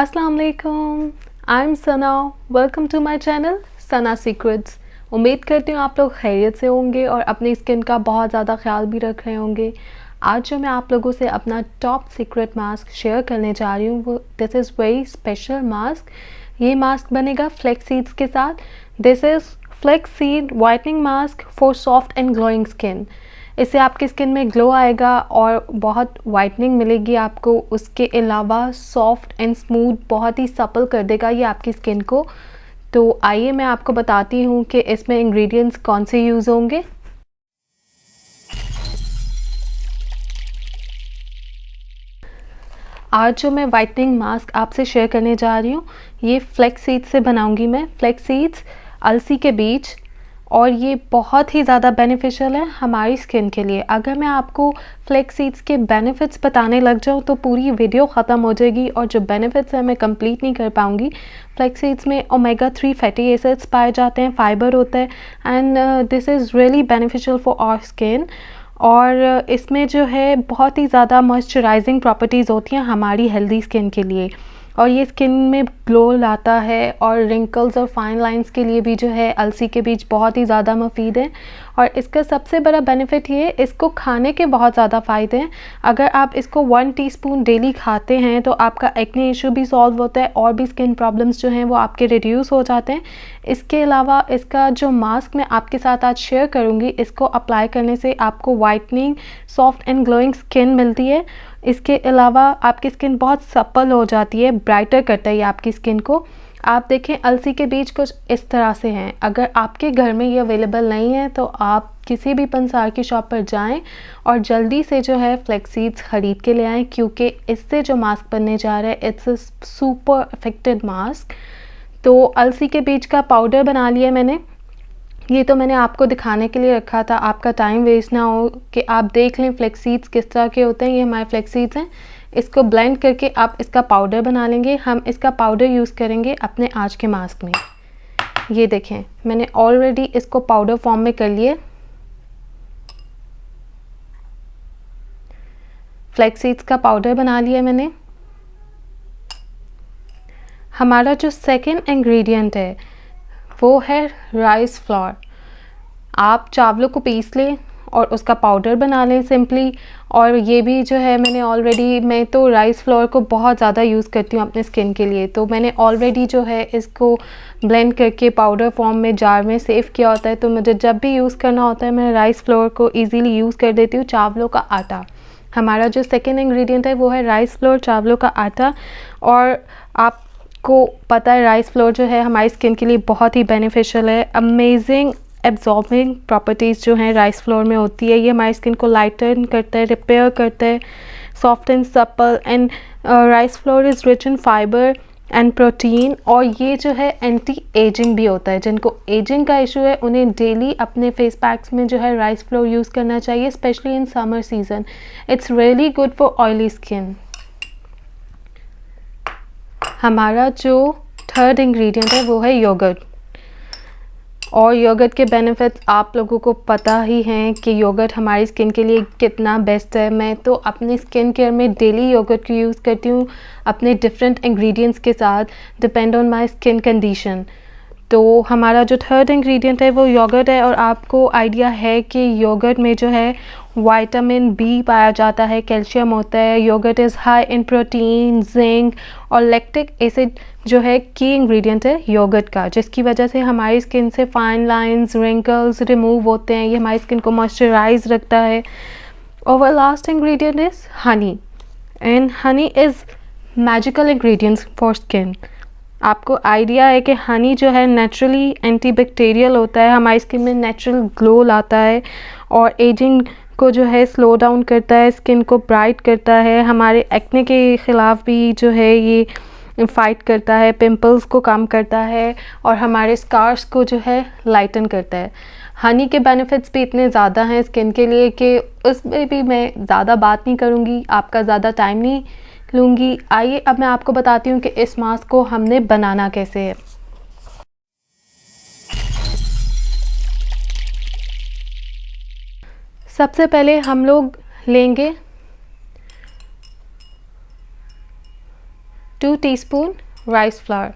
अस्सलाम वालेकुम, I am Sana. Welcome to my channel Sana secrets. उम्मीद करती हूँ आप लोग खैरियत से होंगे और अपनी स्किन का बहुत ज़्यादा ख्याल भी रख रहे होंगे। आज जो मैं आप लोगों से अपना टॉप सीक्रेट मास्क शेयर करने जा रही हूँ वो this is very special mask. ये मास्क बनेगा फ्लेक्स सीड्स के साथ। This is flax seed whitening mask for soft and glowing skin. इससे आपकी स्किन में ग्लो आएगा और बहुत वाइटनिंग मिलेगी आपको। उसके अलावा सॉफ्ट एंड स्मूथ बहुत ही सपल कर देगा ये आपकी स्किन को। तो आइए मैं आपको बताती हूँ कि इसमें इंग्रेडिएंट्स कौन से यूज़ होंगे। आज जो मैं वाइटनिंग मास्क आपसे शेयर करने जा रही हूँ ये फ्लेक्स सीड्स से बनाऊँगी मैं। फ्लेक्स सीड्स अलसी के बीज, और ये बहुत ही ज़्यादा बेनिफिशियल है हमारी स्किन के लिए। अगर मैं आपको फ्लेक्स सीड्स के बेनिफिट्स बताने लग जाऊँ तो पूरी वीडियो ख़त्म हो जाएगी और जो बेनिफिट्स हैं मैं कंप्लीट नहीं कर पाऊँगी। फ्लेक्स सीड्स में ओमेगा 3 फैटी एसिड्स पाए जाते हैं, फाइबर होता है, and this is really beneficial for our skin. और इसमें जो है बहुत ही ज़्यादा मॉइस्चराइजिंग प्रॉपर्टीज़ होती हैं हमारी हेल्दी स्किन के लिए, और ये स्किन में ग्लो लाता है। और रिंकल्स और फाइन लाइंस के लिए भी जो है अलसी के बीज बहुत ही ज़्यादा मुफीद है। और इसका सबसे बड़ा बेनिफिट ये है, इसको खाने के बहुत ज़्यादा फ़ायदे हैं। अगर आप इसको 1 टीस्पून डेली खाते हैं तो आपका एक्ने इशू भी सॉल्व होता है और भी स्किन प्रॉब्लम्स जो हैं वो आपके रिड्यूस हो जाते हैं। इसके अलावा इसका जो मास्क मैं आपके साथ आज शेयर करूँगी, इसको अप्लाई करने से आपको whitening, soft and glowing skin मिलती है। इसके अलावा आपकी स्किन बहुत सपल हो जाती है, ब्राइटर करता है ये आपकी स्किन को। आप देखें अलसी के बीज कुछ इस तरह से हैं। अगर आपके घर में ये अवेलेबल नहीं है तो आप किसी भी पंसार की शॉप पर जाएं और जल्दी से जो है फ्लेक्स सीड्स ख़रीद के ले आएँ, क्योंकि इससे जो मास्क बनने जा रहा है it's a super effective mask. तो अलसी के बीज का पाउडर बना लिया मैंने। ये तो मैंने आपको दिखाने के लिए रखा था, आपका टाइम वेस्ट ना हो कि आप देख लें फ्लेक्स सीड्स किस तरह के होते हैं। ये हमारे फ्लेक्स सीड्स हैं। इसको ब्लेंड करके आप इसका पाउडर बना लेंगे। हम इसका पाउडर यूज़ करेंगे अपने आज के मास्क में। ये देखें मैंने ऑलरेडी इसको पाउडर फॉर्म में कर लिए। फ्लेक्स सीड्स का पाउडर बना लिया मैंने। हमारा जो सेकंड इंग्रेडिएंट है वो है राइस फ्लोर। आप चावलों को पीस लें और उसका पाउडर बना लें सिंपली। और ये भी जो है मैंने ऑलरेडी, मैं तो राइस फ्लोर को बहुत ज़्यादा यूज़ करती हूँ अपने स्किन के लिए, तो मैंने ऑलरेडी जो है इसको ब्लेंड करके पाउडर फॉर्म में जार में सेव किया होता है। तो मुझे जब भी यूज़ करना होता है मैं राइस फ्लोर को ईज़िली यूज़ कर देती हूँ। चावलों का आटा, हमारा जो सेकेंड इंग्रेडिएंट है वो है राइस फ्लोर, चावलों का आटा। और आपको पता है राइस फ्लोर जो है हमारी स्किन के लिए बहुत ही बेनिफिशियल है। अमेजिंग एब्जॉर्बिंग प्रॉपर्टीज़ जो हैं राइस फ्लोर में होती है। ये हमारी स्किन को लाइटन करता है, रिपेयर करता है, soft and supple. And rice flour is rich in fibre and protein. और ये जो है एंटी एजिंग भी होता है। जिनको एजिंग का इशू है उन्हें डेली अपने फेस पैक्स में जो है राइस फ्लोर यूज़ करना चाहिए, specially in summer season. It's really good for oily skin. हमारा जो थर्ड इंग्रेडिएंट है वो है योगर्ट। और योगर्ट के बेनिफिट्स आप लोगों को पता ही हैं कि योगर्ट हमारी स्किन के लिए कितना बेस्ट है। मैं तो अपनी स्किन केयर में डेली योगर्ट को यूज़ करती हूँ अपने डिफरेंट इंग्रेडिएंट्स के साथ, depend on my skin condition. तो हमारा जो थर्ड इंग्रेडिएंट है वो योगर्ट है। और आपको आइडिया है कि योगर्ट में जो है विटामिन बी पाया जाता है, कैल्शियम होता है। Yogurt is high in protein, zinc और लैक्टिक एसिड जो है की इंग्रेडिएंट है योगर्ट का, जिसकी वजह से हमारी स्किन से फाइन लाइंस, रिंकल्स रिमूव होते हैं। ये हमारी स्किन को मॉइस्चराइज रखता है। और last ingredient is Honey, and honey is magical ingredients for skin. आपको आइडिया है कि हनी जो है नेचुरली एंटीबैक्टीरियल होता है, हमारी स्किन में नेचुरल ग्लो लाता है और एजिंग को जो है स्लो डाउन करता है, स्किन को ब्राइट करता है, हमारे एक्ने के ख़िलाफ़ भी जो है ये फ़ाइट करता है, पिंपल्स को कम करता है और हमारे स्कार्स को जो है लाइटन करता है। हनी के बेनिफिट्स भी इतने ज़्यादा हैं स्किन के लिए कि उसमें भी मैं ज़्यादा बात नहीं करूँगी, आपका ज़्यादा टाइम नहीं लूँगी। आइए अब मैं आपको बताती हूँ कि इस मास्क को हमने बनाना कैसे है। सबसे पहले हम लोग लेंगे 2 teaspoon rice flour,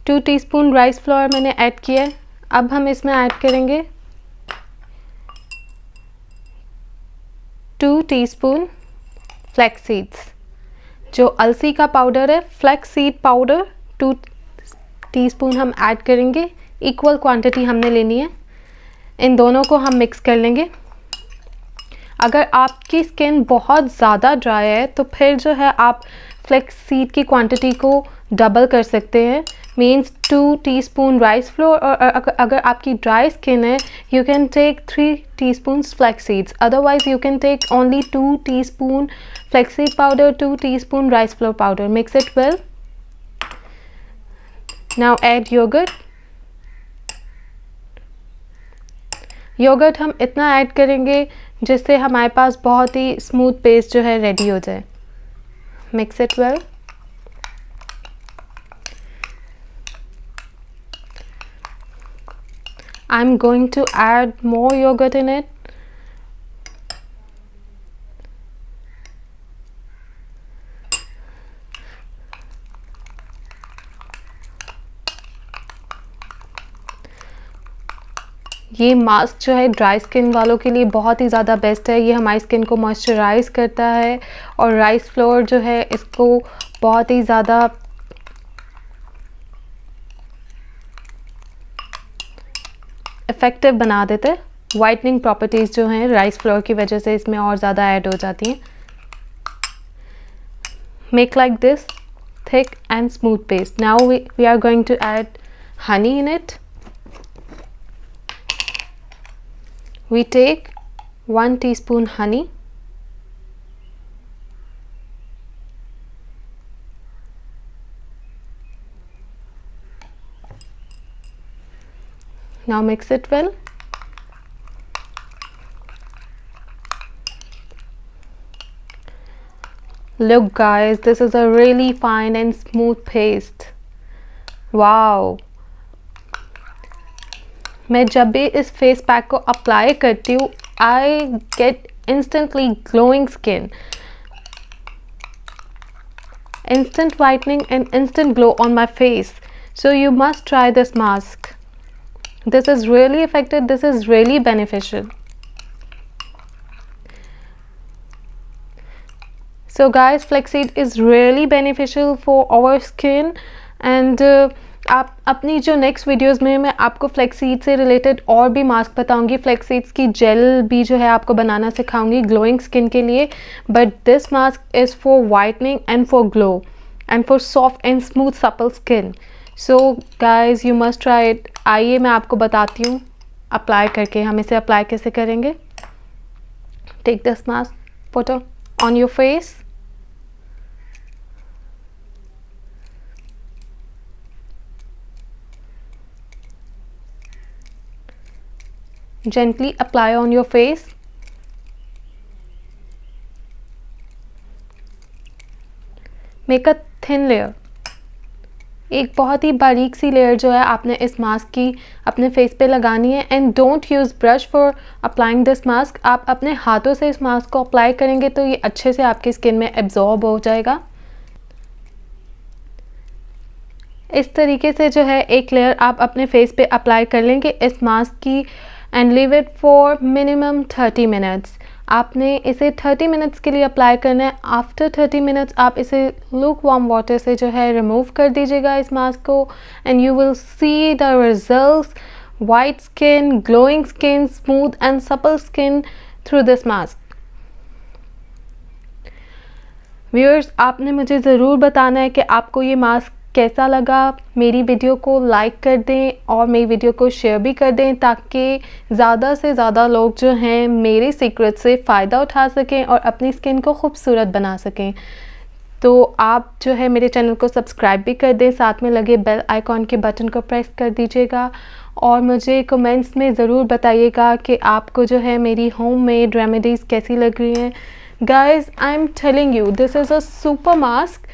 2 teaspoon rice flour मैंने ऐड किया है। अब हम इसमें ऐड करेंगे 2 टीस्पून फ्लैक्स सीड्स, जो अलसी का पाउडर है, फ्लैक्स सीड पाउडर 2 टीस्पून हम ऐड करेंगे। इक्वल क्वांटिटी हमने लेनी है। इन दोनों को हम मिक्स कर लेंगे। अगर आपकी स्किन बहुत ज़्यादा ड्राई है तो फिर जो है आप फ्लैक्स सीड की क्वांटिटी को डबल कर सकते हैं, मीन्स 2 टीस्पून राइस फ्लोर, और अगर आपकी ड्राई स्किन है you can take 3 teaspoon flax seeds, otherwise you can take only 2 teaspoon flax seed powder, 2 teaspoon rice flour powder. Mix it well. Now add yogurt. Yogurt हम इतना add करेंगे जिससे हमारे पास बहुत ही स्मूथ पेस्ट जो है ready हो जाए। Mix it well. I'm going to add more yogurt in it. ये मास्क जो है ड्राई स्किन वालों के लिए बहुत ही ज़्यादा बेस्ट है। ये हमारी स्किन को मॉइस्चराइज करता है और राइस फ्लोर जो है इसको बहुत ही ज़्यादा इफ़ेक्टिव बना देते हैं। वाइटनिंग प्रॉपर्टीज़ जो हैं राइस फ्लोर की वजह से इसमें और ज़्यादा ऐड हो जाती हैं। Make like this thick and smooth paste. Now we are going to add honey in it. We take 1 teaspoon honey, now mix it well. Look guys, this is a really fine and smooth paste. Wow! मैं जब भी इस face pack को apply करती हूँ I get instantly glowing skin, instant whitening and instant glow on my face. So you must try this mask. This is really effective. This is really beneficial. So guys, flaxseed is really beneficial for our skin and आप अपनी जो next videos में मैं आपको flaxseed से related और भी mask बताऊंगी। फ्लैक्सीड्स की जेल भी जो है आपको बनाना सिखाऊंगी ग्लोइंग स्किन के लिए, but this mask is for whitening and for glow and for soft and smooth supple skin. So guys you must try it. आइए मैं आपको बताती हूँ अप्लाई करके हम इसे अप्लाई कैसे करेंगे। Take this mask, put on your face. Gently apply on your face. Make a thin layer. एक बहुत ही बारीक सी लेयर जो है आपने इस मास्क की अपने फेस पे लगानी है। And don't use brush for applying this mask. आप अपने हाथों से इस मास्क को अप्लाई करेंगे तो ये अच्छे से आपकी स्किन में एब्जॉर्ब हो जाएगा। इस तरीके से जो है एक लेयर आप अपने फेस पे अप्लाई कर लेंगे इस मास्क की and leave it for minimum 30 minutes. आपने इसे 30 मिनट्स के लिए अप्लाई करना है। आफ्टर 30 मिनट्स आप इसे लूक वार्म वाटर से जो है रिमूव कर दीजिएगा इस मास्क को and you will see the results, white skin, glowing skin, smooth and supple skin through this mask. Viewers, आपने मुझे ज़रूर बताना है कि आपको ये मास्क कैसा लगा। मेरी वीडियो को लाइक कर दें और मेरी वीडियो को शेयर भी कर दें ताकि ज़्यादा से ज़्यादा लोग जो हैं मेरे सीक्रेट से फ़ायदा उठा सकें और अपनी स्किन को खूबसूरत बना सकें। तो आप जो है मेरे चैनल को सब्सक्राइब भी कर दें, साथ में लगे बेल आइकॉन के बटन को प्रेस कर दीजिएगा और मुझे कमेंट्स में ज़रूर बताइएगा कि आपको जो है मेरी होममेड रेमेडीज़ कैसी लग रही हैं। Guys, I am telling you, this is a super mask.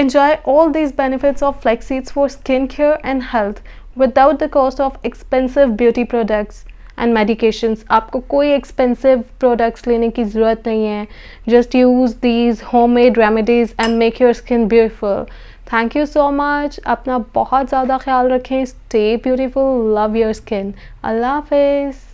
Enjoy all these benefits of flax seeds for skincare and health without the cost of expensive beauty products. And medications. आपको कोई expensive products लेने की ज़रूरत नहीं है। Just use these homemade remedies and make your skin beautiful. Thank you so much. अपना बहुत ज़्यादा ख्याल रखें। Stay beautiful, love your skin. अल्लाह हाफिज़।